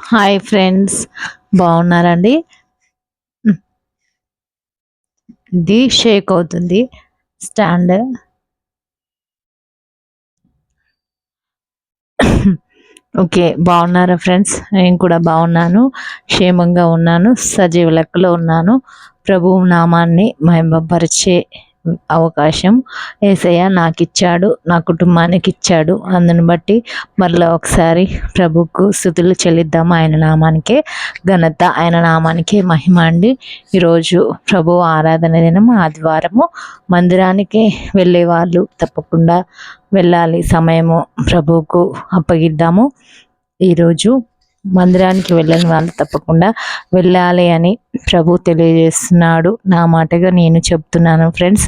Hi friends, బాగున్నారండి? ఇది షేక్ అవుతుంది స్టాండ్. ఓకే, బాగున్నారా ఫ్రెండ్స్? నేను కూడా బాగున్నాను, క్షేమంగా ఉన్నాను, సజీవ లెక్కలో ఉన్నాను. ప్రభువు నామాన్ని మహిమపరిచే అవకాశం యేసయ్య నాకు ఇచ్చాడు, నా కుటుంబానికి ఇచ్చాడు. అందుని బట్టి మరలా ఒకసారి ప్రభుకు స్తుతులు చెల్లిద్దాము. ఆయన నామానికే ఘనత, ఆయన నామానికే మహిమ అండి. ఈరోజు ప్రభు ఆరాధన దినం, ఆదివారము. మందిరానికి వెళ్ళే వాళ్ళు తప్పకుండా వెళ్ళాలి, సమయము ప్రభువుకు అప్పగిద్దాము. ఈరోజు మందిరానికి వెళ్ళని వాళ్ళు తప్పకుండా వెళ్ళాలి అని ప్రభు తెలియజేస్తున్నాడు. నా మాటగా నేను చెప్తున్నాను ఫ్రెండ్స్.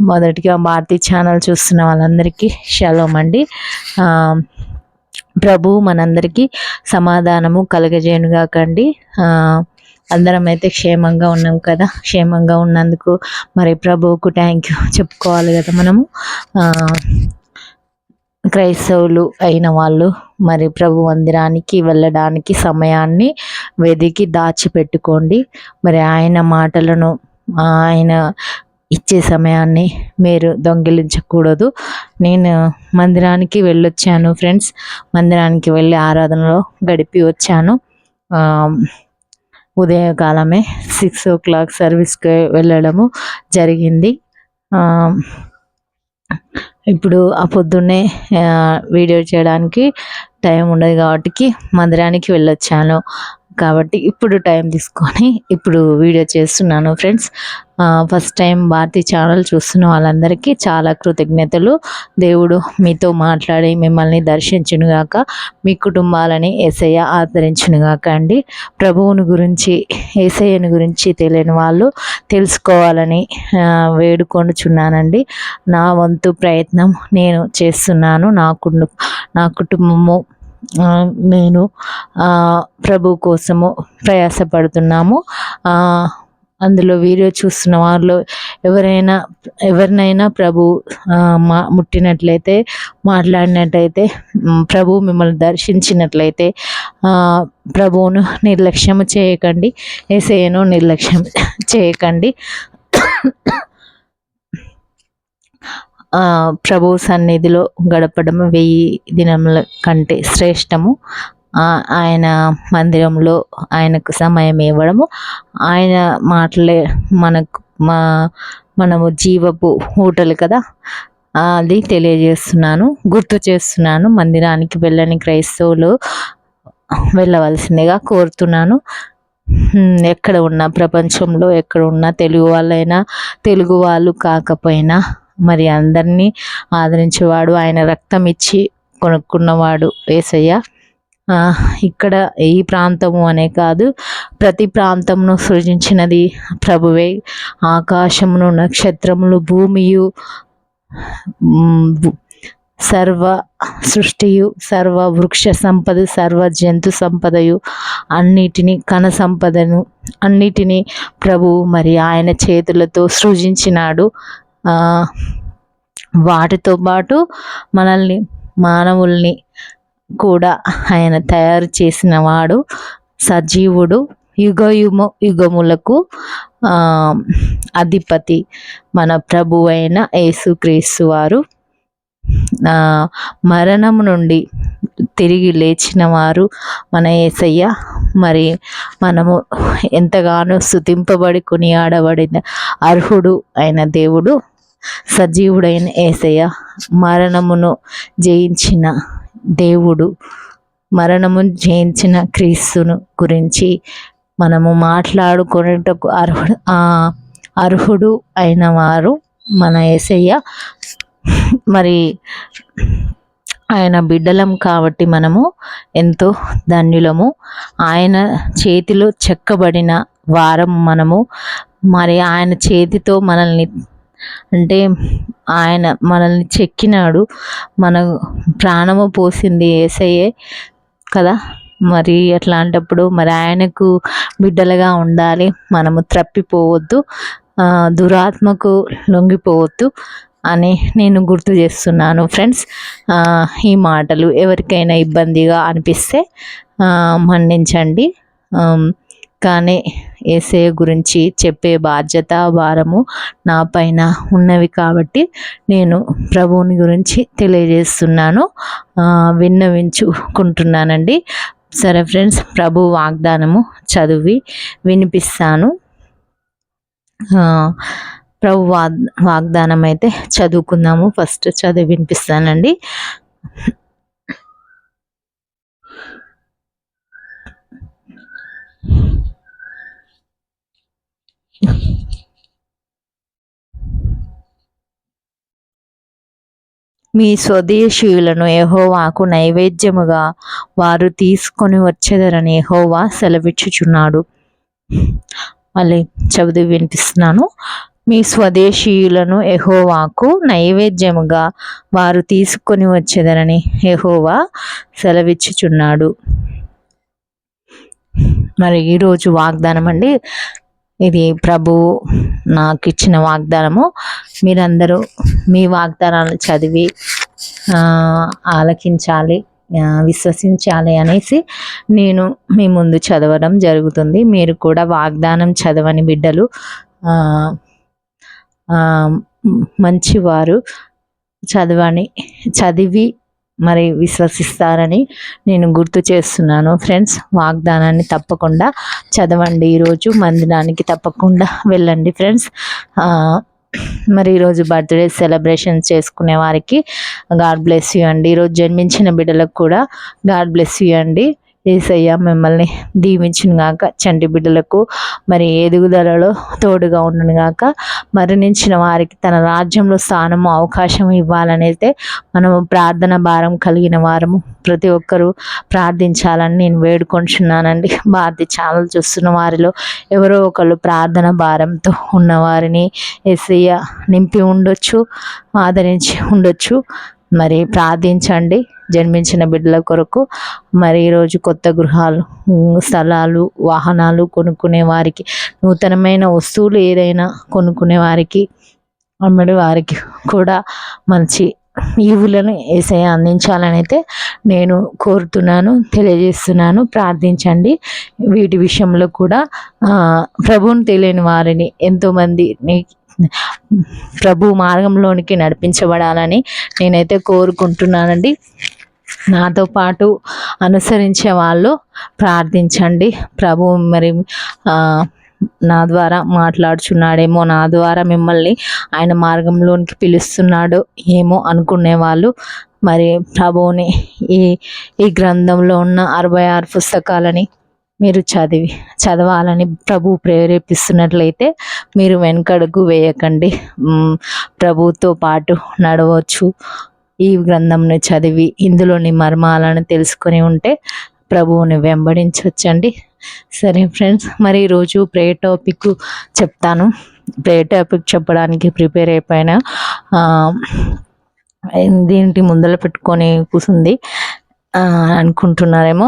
మొదటిగా భారతీ ఛానల్ చూస్తున్న వాళ్ళందరికీ షలోమ్ అండి. ప్రభు మనందరికీ సమాధానము కలగజేయునుగాకండి. అందరం అయితే క్షేమంగా ఉన్నాం కదా. క్షేమంగా ఉన్నందుకు మరి ప్రభువుకు థ్యాంక్ యూ చెప్పుకోవాలి కదా మనము. క్రైస్తవులు అయిన వాళ్ళు మరి ప్రభు మందిరానికి వెళ్ళడానికి సమయాన్ని వెదికి దాచిపెట్టుకోండి. మరి ఆయన మాటలను, ఆయన ఇచ్చే సమయాన్ని మీరు దొంగిలించకూడదు. నేను మందిరానికి వెళ్ళొచ్చాను ఫ్రెండ్స్. మందిరానికి వెళ్ళి ఆరాధనలో గడిపి వచ్చాను. ఉదయకాలమే 6 o'clock సర్వీస్కి వెళ్ళడము జరిగింది. ఇప్పుడు ఆ పొద్దున్నే వీడియో చేయడానికి టైం ఉండదు కాబట్టి మందిరానికి వెళ్ళొచ్చాను. కాబట్టి ఇప్పుడు టైం తీసుకొని ఇప్పుడు వీడియో చేస్తున్నాను friends. First time Bharathi channel చూస్తున్న వాళ్ళందరికీ చాలా కృతజ్ఞతలు. దేవుడు మీతో మాట్లాడి మిమ్మల్ని దర్శించునుగాక, మీ కుటుంబాలని యేసయ్య ఆదరించునుగాక అండి. ప్రభువుని గురించి, యేసయ్యని గురించి తెలియని వాళ్ళు తెలుసుకోవాలని వేడుకొనుచున్నానండి. నా వంతు ప్రయత్నం నేను చేస్తున్నాను. నా కుటుంబము, నేను ప్రభు కోసము ప్రయాసపడుతున్నాము. అందులో వీడియో చూస్తున్న వాళ్ళు ఎవరినైనా ప్రభు ముట్టినట్లయితే, మాట్లాడినట్లయితే, ప్రభు మిమ్మల్ని దర్శించినట్లయితే ప్రభువును నిర్లక్ష్యం చేయకండి, యేసయ్యను నిర్లక్ష్యం చేయకండి. ప్రభు సన్నిధిలో గడపడం 1000 దినముల కంటే శ్రేష్టము. ఆయన మందిరంలో ఆయనకు సమయం ఇవ్వడము, ఆయన మాటలే మనము జీవపు ఊటలు కదా. అది తెలియజేస్తున్నాను, గుర్తు చేస్తున్నాను. మందిరానికి వెళ్ళని క్రైస్తవులు వెళ్ళవలసిందిగా కోరుతున్నాను. ఎక్కడ ఉన్నా, ప్రపంచంలో ఎక్కడ ఉన్నా, తెలుగు వాళ్ళైనా, తెలుగు వాళ్ళు కాకపోయినా మరి అందరినీ ఆదరించేవాడు, ఆయన రక్తం ఇచ్చి కొనుక్కున్నవాడు యేసయ్య. ఇక్కడ ఈ ప్రాంతము అనే కాదు, ప్రతి ప్రాంతమును సృజించినది ప్రభువే. ఆకాశమును, నక్షత్రములు, భూమియు, సర్వ సృష్టియు, సర్వ వృక్ష సంపద, సర్వ జంతు సంపదయు, అన్నిటినీ, కణ సంపదను అన్నిటినీ ప్రభువు మరి ఆయన చేతులతో సృజించినాడు. వాటితో పాటు మనల్ని, మానవుల్ని కూడా ఆయన తయారు చేసిన వాడు, సజీవుడు, యుగములకు అధిపతి మన ప్రభు అయిన యేసుక్రీస్తు వారు. మరణము నుండి తిరిగి లేచిన వారు మన యేసయ్య. మరి మనము ఎంతగానో స్తుతింపబడి కొనియాడబడిన అర్హుడు అయిన దేవుడు, సజీవుడైన యేసయ్య, మరణమును జయించిన దేవుడు, మరణము జయించిన క్రీస్తును గురించి మనము మాట్లాడుకునేటకు అర్హుడు అయిన వారు మన యేసయ్య. మరి ఆయన బిడ్డలం కాబట్టి మనము ఎంతో ధన్యులము. ఆయన చేతిలో చెక్కబడిన వారం మనము. మరి ఆయన చేతితో మనల్ని, అంటే ఆయన మనల్ని చెక్కినాడు, మన ప్రాణము పోసింది యేసయ్యే కదా. మరి అట్లాంటప్పుడు మరి ఆయనకు బిడ్డలుగా ఉండాలి. మనము త్రప్పిపోవద్దు, దురాత్మకు లొంగిపోవద్దు అని నేను గుర్తు చేస్తున్నాను ఫ్రెండ్స్. ఈ మాటలు ఎవరికైనా ఇబ్బందిగా అనిపిస్తే మన్నించండి. కానీ యేసయ్య గురించి చెప్పే బాధ్యత భారము నా పైన ఉన్నవి కాబట్టి నేను ప్రభువుని గురించి తెలియజేస్తున్నాను, విన్నవించుకుంటున్నానండి. సరే ఫ్రెండ్స్, ప్రభు వాగ్దానము చదివి వినిపిస్తాను. ప్రభు వాగ్దానం అయితే చదువుకుందాము. ఫస్ట్ చదివి వినిపిస్తానండి. మీ స్వదేశీయులను యెహోవాకు నైవేద్యముగా వారు తీసుకొని వచ్చెదరని యెహోవా సెలవిచ్చుచున్నాడు. మళ్ళీ చదివి వినిపిస్తున్నాను. మీ స్వదేశీయులను యెహోవాకు నైవేద్యముగా వారు తీసుకొని వచ్చెదరని యెహోవా సెలవిచ్చుచున్నాడు. మరి ఈరోజు వాగ్దానం అండి, ఇది ప్రభు నాకు ఇచ్చిన వాగ్దానము. మీరందరూ మీ వాగ్దానాలు చదివి ఆలకించాలి, విశ్వసించాలి అనేసి నేను మీ ముందు చదవడం జరుగుతుంది. మీరు కూడా వాగ్దానం చదవని బిడ్డలు, మంచివారు, చదివి మరి విశ్వసిస్తారని నేను గుర్తు చేస్తున్నాను. ఫ్రెండ్స్, వాగ్దానాన్ని తప్పకుండా చదవండి. ఈరోజు మందిరానికి తప్పకుండా వెళ్ళండి ఫ్రెండ్స్. మరి ఈరోజు బర్త్డే సెలబ్రేషన్ చేసుకునే వారికి గాడ్ బ్లెస్ యూ అండి. ఈరోజు జన్మించిన బిడ్డలకు కూడా గాడ్ బ్లెస్ యూ అండి. యేసయ్య మిమ్మల్ని దీవించును గాక. చంటి బిడ్డలకు మరి ఎదుగుదలలో తోడుగా ఉండును గాక. మరణించిన వారికి తన రాజ్యంలో స్థానము, అవకాశం ఇవ్వాలనైతే మనము ప్రార్థన భారం కలిగిన వారము ప్రతి ఒక్కరూ ప్రార్థించాలని నేను వేడుకొంచున్నానండి. భారతి ఛానల్ చూస్తున్న వారిలో ఎవరో ఒకళ్ళు ప్రార్థన భారంతో ఉన్నవారిని యేసయ్య నింపి ఉండొచ్చు, ఆదరించి ఉండొచ్చు. మరి ప్రార్థించండి జన్మించిన బిడ్డల కొరకు. మరి ఈరోజు కొత్త గృహాలు, స్థలాలు, వాహనాలు కొనుక్కునే వారికి, నూతనమైన వస్తువులు ఏదైనా కొనుక్కునే వారికి, అమ్మడి వారికి కూడా మంచి ఈవులను యేసయ్య అందించాలని అయితే నేను కోరుతున్నాను, తెలియజేస్తున్నాను. ప్రార్థించండి వీటి విషయంలో కూడా. ప్రభువుని తెలియని వారిని ఎంతోమంది ప్రభు మార్గంలోనికి నడిపించబడాలని నేనైతే కోరుకుంటున్నానండి. నాతో పాటు అనుసరించే వాళ్ళు ప్రార్థించండి. ప్రభు మరి నా ద్వారా మాట్లాడుచున్నాడేమో, నా ద్వారా మిమ్మల్ని ఆయన మార్గంలోనికి పిలుస్తున్నాడు ఏమో అనుకునే వాళ్ళు మరి ప్రభువుని ఈ గ్రంథంలో ఉన్న 66 పుస్తకాలని మీరు చదవాలని ప్రభు ప్రేరేపిస్తున్నట్లయితే మీరు వెనకడుగు వేయకండి. ప్రభుతో పాటు నడవచ్చు. ఈ గ్రంథంని చదివి ఇందులోని మర్మాలను తెలుసుకొని ఉంటే ప్రభువుని వెంబడించవచ్చండి. సరే ఫ్రెండ్స్, మరి ఈరోజు ప్రేయర్ టాపిక్ చెప్తాను. ప్రేయర్ టాపిక్ చెప్పడానికి ప్రిపేర్ అయిపోయినా దీనికి ముందర పెట్టుకొని కూర్చుంది అనుకుంటున్నారేమో.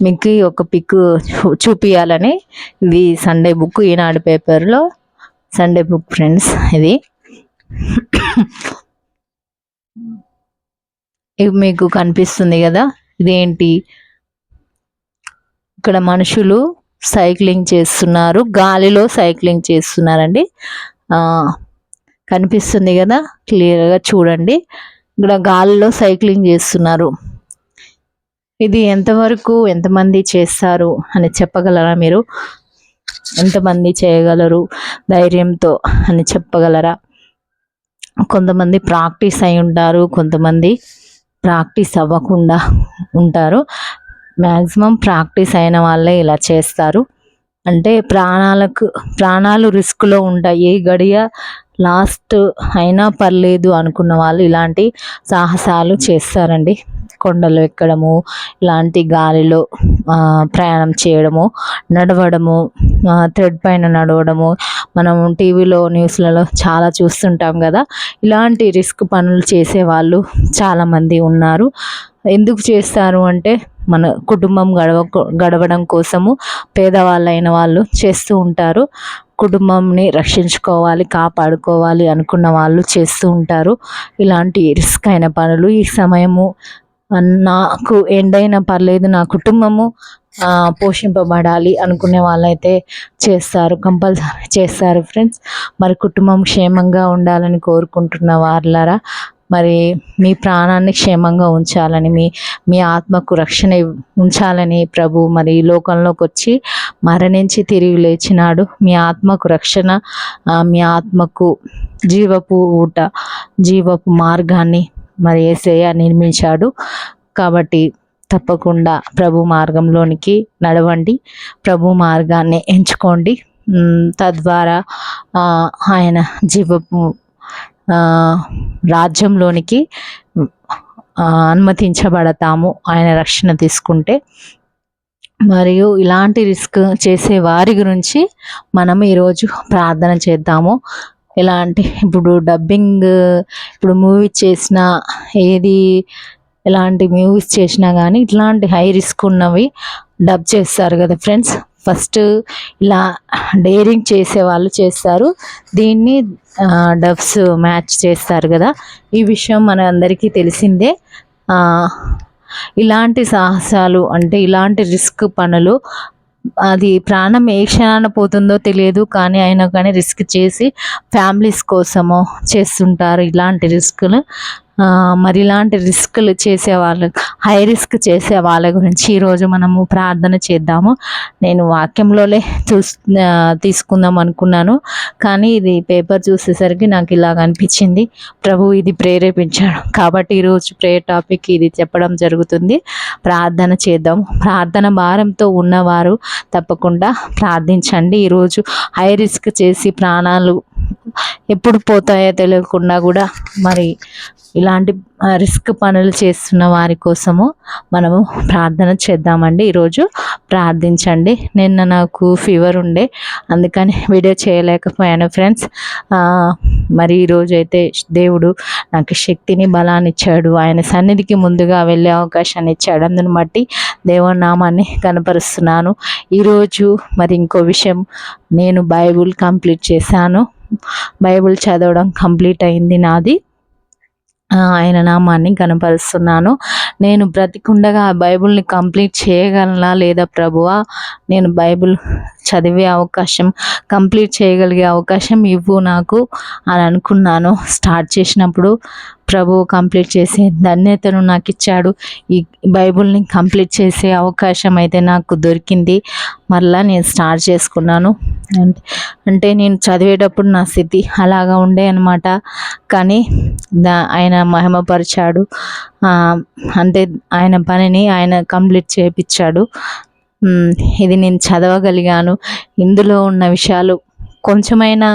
మీకు ఒక పిక్ చూపించాలని. ఇది సండే బుక్, ఈనాడు పేపర్లో సండే బుక్ ఫ్రెండ్స్. ఇది మీకు కనిపిస్తుంది కదా, ఇదేంటి? ఇక్కడ మనుషులు సైక్లింగ్ చేస్తున్నారు, గాలిలో సైక్లింగ్ చేస్తున్నారండి. కనిపిస్తుంది కదా, క్లియర్గా చూడండి. ఇక్కడ గాలిలో సైక్లింగ్ చేస్తున్నారు. ఇది ఎంతమంది చేస్తారు అని చెప్పగలరా మీరు? ఎంతమంది చేయగలరు ధైర్యంతో అని చెప్పగలరా? కొంతమంది ప్రాక్టీస్ అయి ఉంటారు, కొంతమంది ప్రాక్టీస్ అవ్వకుండా ఉంటారు. మ్యాక్సిమం ప్రాక్టీస్ అయిన వాళ్ళే ఇలా చేస్తారు. అంటే ప్రాణాలు రిస్క్లో ఉంటాయి. ఏ గడియ లాస్ట్ అయినా పర్లేదు అనుకున్న వాళ్ళు ఇలాంటి సాహసాలు చేస్తారండి. కొండలు ఎక్కడము, ఇలాంటి గాలిలో ప్రయాణం చేయడము, నడవడము, థ్రెడ్ పైన నడవడము, మనం టీవీలో న్యూస్లలో చాలా చూస్తుంటాం కదా. ఇలాంటి రిస్క్ పనులు చేసేవాళ్ళు చాలామంది ఉన్నారు. ఎందుకు చేస్తారు అంటే మన కుటుంబం గడవడం కోసము పేదవాళ్ళైన వాళ్ళు చేస్తూ ఉంటారు. కుటుంబంని రక్షించుకోవాలి, కాపాడుకోవాలి అనుకున్న వాళ్ళు చేస్తూ ఉంటారు ఇలాంటి రిస్క్ అయిన పనులు. ఈ సమయము నాకు ఎండైనా పర్లేదు, నా కుటుంబము పోషింపబడాలి అనుకునే వాళ్ళైతే చేస్తారు, కంపల్సరీ చేస్తారు ఫ్రెండ్స్. మరి కుటుంబం క్షేమంగా ఉండాలని కోరుకుంటున్న వాళ్ళరా, మరి మీ ప్రాణాన్ని క్షేమంగా ఉంచాలని, మీ ఆత్మకు రక్షణ ఉంచాలని ప్రభు మరి ఈ లోకంలోకి వచ్చి మరణించి తిరిగి లేచినాడు. మీ ఆత్మకు రక్షణ, మీ ఆత్మకు జీవపు ఊట, జీవపు మార్గాన్ని మరి యేసయ్య నిర్మించాడు. కాబట్టి తప్పకుండా ప్రభు మార్గంలోనికి నడవండి, ప్రభు మార్గాన్ని ఎంచుకోండి. తద్వారా ఆయన జీవపు రాజ్యంలోనికి అనుమతించబడతాము ఆయన రక్షణ తీసుకుంటే. మరియు ఇలాంటి రిస్క్ చేసే వారి గురించి మనం ఈరోజు ప్రార్థన చేద్దాము. ఎలాంటి ఇప్పుడు డబ్బింగ్, ఇప్పుడు మూవీ చేసిన ఏది ఎలాంటి మూవీస్ చేసినా కానీ ఇట్లాంటి హై రిస్క్ ఉన్నవి డబ్ చేస్తారు కదా ఫ్రెండ్స్. ఫస్ట్ ఇలా డేరింగ్ చేసే వాళ్ళు చేస్తారు, దీన్ని డబ్స్ మ్యాచ్ చేస్తారు కదా. ఈ విషయం మన అందరికీ తెలిసిందే. ఇలాంటి సాహసాలు అంటే ఇలాంటి రిస్క్ పనులు, అది ప్రాణం ఏ క్షణాన పోతుందో తెలియదు, అయినా కానీ రిస్క్ చేసి ఫ్యామిలీస్ కోసమో చేస్తుంటారు ఇలాంటి రిస్కులు. మరి ఇలాంటి రిస్కులు చేసే వాళ్ళు, హై రిస్క్ చేసే వాళ్ళ గురించి ఈరోజు మనము ప్రార్థన చేద్దాము. నేను వాక్యంలోనే తీసుకుందాం అనుకున్నాను, కానీ ఇది పేపర్ చూసేసరికి నాకు ఇలాగ అనిపించింది. ప్రభు ఇది ప్రేరేపించాడు కాబట్టి ఈరోజు ప్రేయర్ టాపిక్ ఇది చెప్పడం జరుగుతుంది. ప్రార్థన చేద్దాం. ప్రార్థన భారంతో ఉన్నవారు తప్పకుండా ప్రార్థించండి. ఈరోజు హై రిస్క్ చేసి ప్రాణాలు ఎప్పుడు పోతాయో తెలియకుండా కూడా మరి ఇలాంటి రిస్క్ పనులు చేస్తున్న వారి కోసము మనము ప్రార్థన చేద్దామండి. ఈరోజు ప్రార్థించండి. నిన్న నాకు ఫీవర్ ఉండే, అందుకని వీడియో చేయలేకపోయాను ఫ్రెండ్స్. మరి ఈరోజు అయితే దేవుడు నాకు శక్తిని, బలాన్ని ఇచ్చాడు. ఆయన సన్నిధికి ముందుగా వెళ్ళే అవకాశాన్ని ఇచ్చాడు. అందుని బట్టి దేవుని నామాన్ని కనపరుస్తున్నాను. ఈరోజు మరి ఇంకో విషయం, నేను బైబుల్ కంప్లీట్ చేశాను. బైబుల్ చదవడం కంప్లీట్ అయింది నాది. ఆయన నామాన్ని కనపరుస్తున్నాను. నేను బ్రతికుండగా ఆ బైబుల్ని కంప్లీట్ చేయగలనా లేదా ప్రభువా, నేను బైబుల్ చదివే అవకాశం, కంప్లీట్ చేయగలిగే అవకాశం ఇవ్వు నాకు అని అనుకున్నాను. స్టార్ట్ చేసినప్పుడు ప్రభువు కంప్లీట్ చేసే ధన్యతను నాకు ఇచ్చాడు. ఈ బైబుల్ని కంప్లీట్ చేసే అవకాశం అయితే నాకు దొరికింది. మరలా నేను స్టార్ట్ చేసుకున్నాను. అంటే నేను చదివేటప్పుడు నా స్థితి అలాగా ఉండే అనమాట, కానీ ఆయన మహిమపరిచాడు. అంటే ఆయన పనిని ఆయన కంప్లీట్ చేయించాడు. ఇది నేను చదవగలిగాను. ఇందులో ఉన్న విషయాలు కొంచెమైనా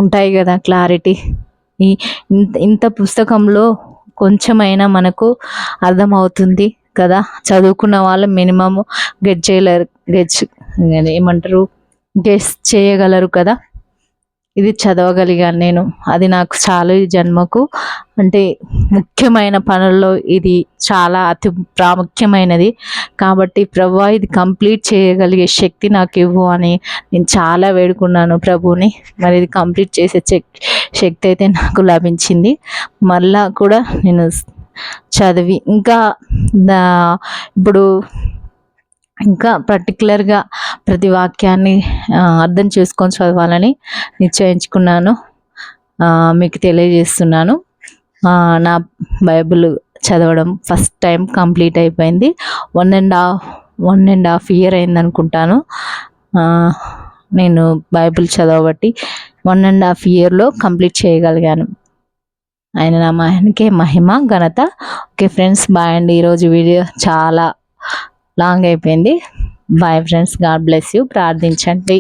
ఉంటాయి కదా క్లారిటీ. ఇంత పుస్తకంలో కొంచెమైనా మనకు అర్థమవుతుంది కదా. చదువుకున్న వాళ్ళు మినిమము గెస్ చేయగలరు కదా. ఇది చదవగలిగాను నేను, అది నాకు చాలు ఈ జన్మకు. అంటే ముఖ్యమైన పనుల్లో ఇది చాలా అతి ప్రాముఖ్యమైనది. కాబట్టి ప్రభువా, ఇది కంప్లీట్ చేయగలిగే శక్తి నాకు ఇవ్వు అని నేను చాలా వేడుకున్నాను ప్రభువుని. మరి ఇది కంప్లీట్ చేసే శక్తి అయితే నాకు లభించింది. మళ్ళా కూడా నేను చదివి ఇప్పుడు ఇంకా పర్టికులర్గా ప్రతి వాక్యాన్ని అర్థం చేసుకొని చదవాలని నిశ్చయించుకున్నాను. మీకు తెలియజేస్తున్నాను. నా బైబిల్ చదవడం ఫస్ట్ టైం కంప్లీట్ అయిపోయింది. 1.5 ఇయర్ అయింది అనుకుంటాను నేను బైబిల్ చదవబట్టి. 1.5 ఇయర్లో కంప్లీట్ చేయగలిగాను. ఆయన నామానికే మహిమ, ఘనత. ఓకే ఫ్రెండ్స్, బాయ్ అండి. ఈరోజు వీడియో చాలా లాంగ్ అయిపోయింది. Bye friends, God bless you. ప్రార్థించండి.